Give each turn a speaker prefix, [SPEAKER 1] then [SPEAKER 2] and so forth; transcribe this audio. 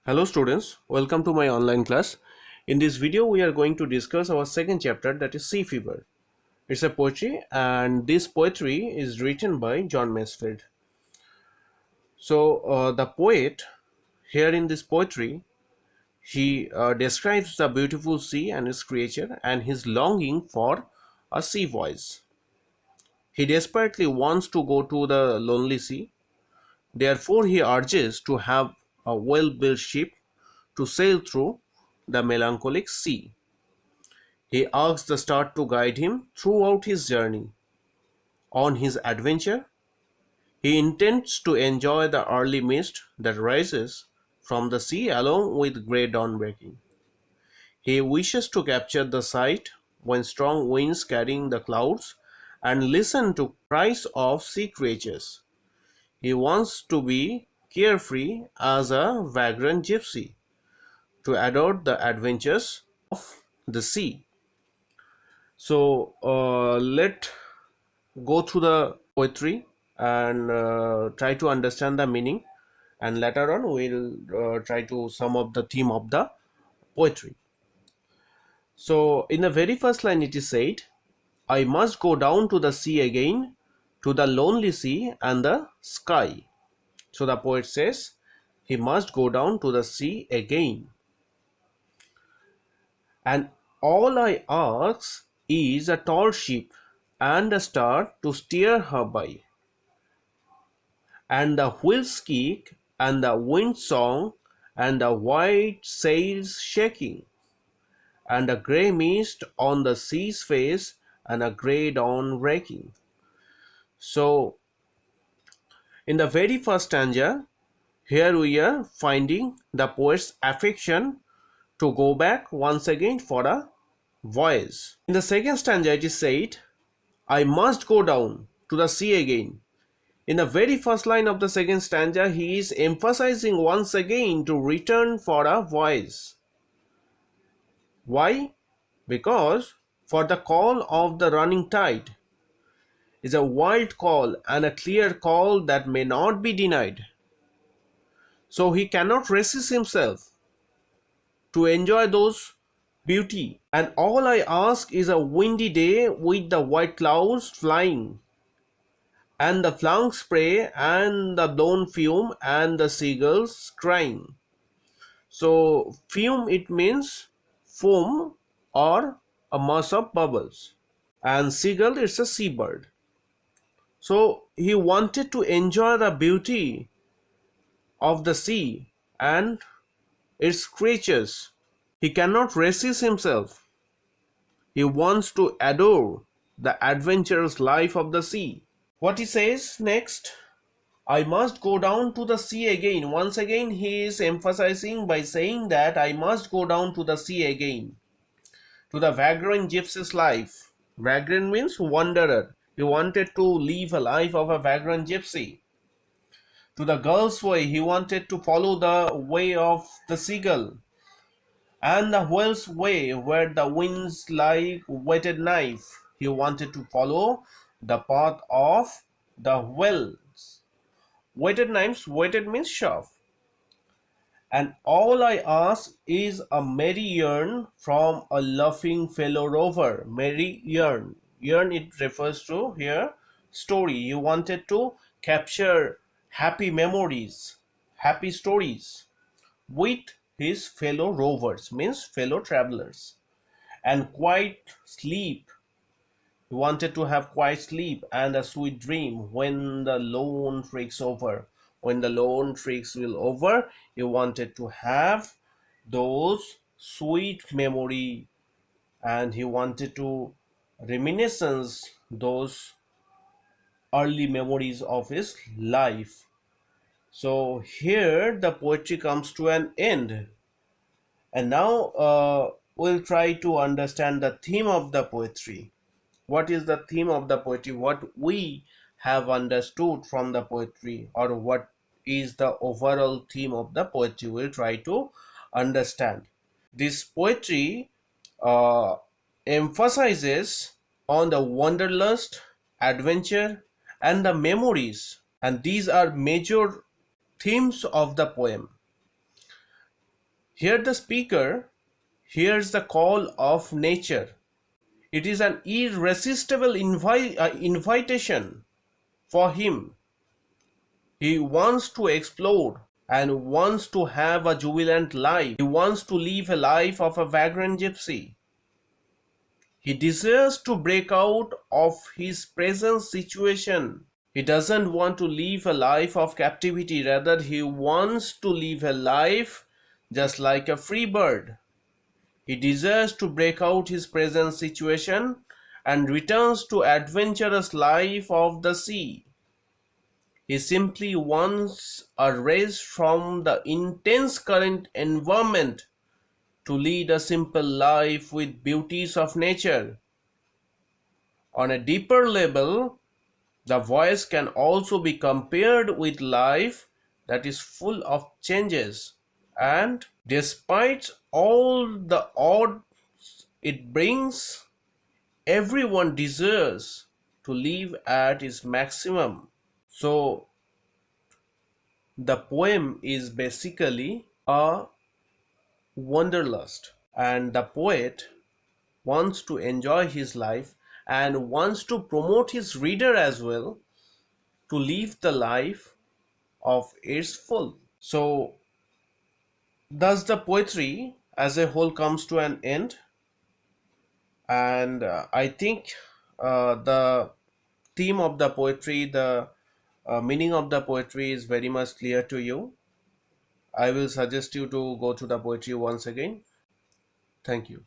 [SPEAKER 1] Hello students, welcome to my online class. In this video we are going to discuss our second chapter, that is Sea Fever. It's a poetry and this poetry is written by John Masefield. So the poet here in this poetry, he describes the beautiful sea and its creature and his longing for a sea voice. He desperately wants to go to the lonely sea. Therefore he urges to have a well-built ship to sail through the melancholic sea. He asks the star to guide him throughout his journey. On his adventure, he intends to enjoy the early mist that rises from the sea along with grey dawn breaking. He wishes to capture the sight when strong winds carrying the clouds and listen to cries of sea creatures. He wants to be carefree as a vagrant gypsy, to adore the adventures of the sea. So let go through the poetry and try to understand the meaning, and later on we'll try to sum up the theme of the poetry. So in the very first line it is said, I must go down to the sea again, to the lonely sea and the sky. So the poet says he must go down to the sea again, and all I ask is a tall ship and a star to steer her by, and the wheels kick and the wind song and the white sails shaking, and a grey mist on the sea's face and a grey dawn breaking. So in the very first stanza, here we are finding the poet's affection to go back once again for a voyage. In the second stanza it is said, I must go down to the sea again. In the very first line of the second stanza, he is emphasizing once again to return for a voyage. Why? Because for the call of the running tide is a wild call and a clear call that may not be denied. So he cannot resist himself to enjoy those beauty. And all I ask is a windy day with the white clouds flying, and the flung spray and the blown fume and the seagulls crying. So fume, it means foam or a mass of bubbles, and seagull, it's a seabird. So he wanted to enjoy the beauty of the sea and its creatures. He cannot resist himself. He wants to adore the adventurous life of the sea. What he says next, I must go down to the sea again. Once again he is emphasizing by saying that I must go down to the sea again, to the vagrant gypsy's life. Vagrant means wanderer. He wanted to live a life of a vagrant gypsy. To the girl's way, he wanted to follow the way of the seagull, and the whale's way, where the winds like whetted knife. He wanted to follow the path of the whales. Whetted knives, whetted means sharp. And all I ask is a merry yarn from a laughing fellow rover. Merry yarn. Yarn, it refers to here story. He wanted to capture happy memories, happy stories with his fellow rovers, means fellow travelers. And quiet sleep. He wanted to have quiet sleep and a sweet dream when the lone treks over. When the lone treks will over, he wanted to have those sweet memory, and he wanted to reminiscence those early memories of his life. So here the poetry comes to an end, and now we'll try to understand the theme of the poetry. What is the theme of the poetry? What we have understood from the poetry, or what is the overall theme of the poetry? We'll try to understand. This poetry uh, emphasizes on the wanderlust, adventure, and the memories, and these are major themes of the poem. Here the speaker hears the call of nature. It is an irresistible invitation for him. He wants to explore and wants to have a jubilant life. He wants to live a life of a vagrant gypsy. He desires to break out of his present situation. He doesn't want to live a life of captivity. Rather, he wants to live a life just like a free bird. He desires to break out his present situation and returns to adventurous life of the sea. He simply wants a rest from the intense current environment to lead a simple life with beauties of nature. On a deeper level, the voice can also be compared with life that is full of changes, and despite all the odds it brings, everyone desires to live at its maximum. So the poem is basically a wanderlust, and the poet wants to enjoy his life and wants to promote his reader as well to live the life of its full. So thus the poetry as a whole comes to an end, and I think the theme of the poetry, the meaning of the poetry is very much clear to you. I will suggest you to go to the poetry once again. Thank you.